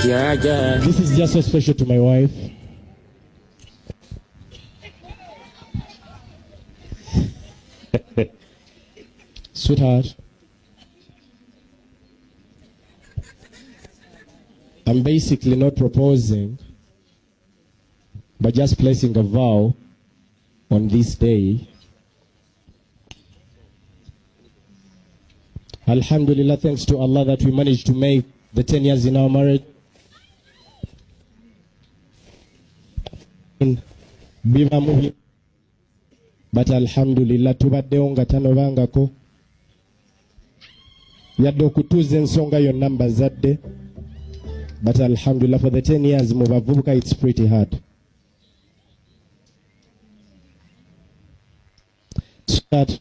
Yeah, yeah. This is just so special to my wife. Sweetheart, I'm basically not proposing, but just placing a vow on this day. Alhamdulillah, thanks to Allah that we managed to make the 10 years in our marriage. But alhamdulillah tubaddewo nga tanobangako yadde okutuuza ensonga yonna mbazadde, but alhamdulillah for the 10 years mu bavubuka it's pretty hard. That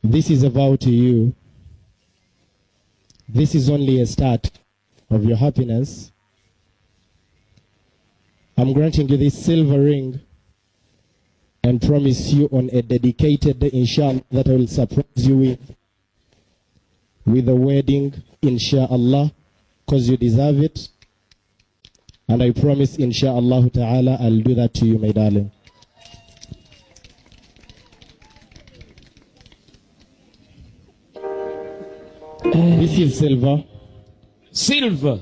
this is a vow to you. This is only a start of your happiness. I'm granting you this silver ring and promise you on a dedicated day, inshallah, that I will surprise you with a wedding, inshallah, because you deserve it. And I promise, inshallah ta'ala, I'll do that to you, my darling. This is silver. Silver.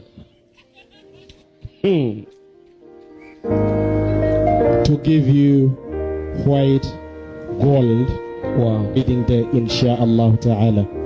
To give you white gold. Wow. Meeting day, inshallah ta'ala.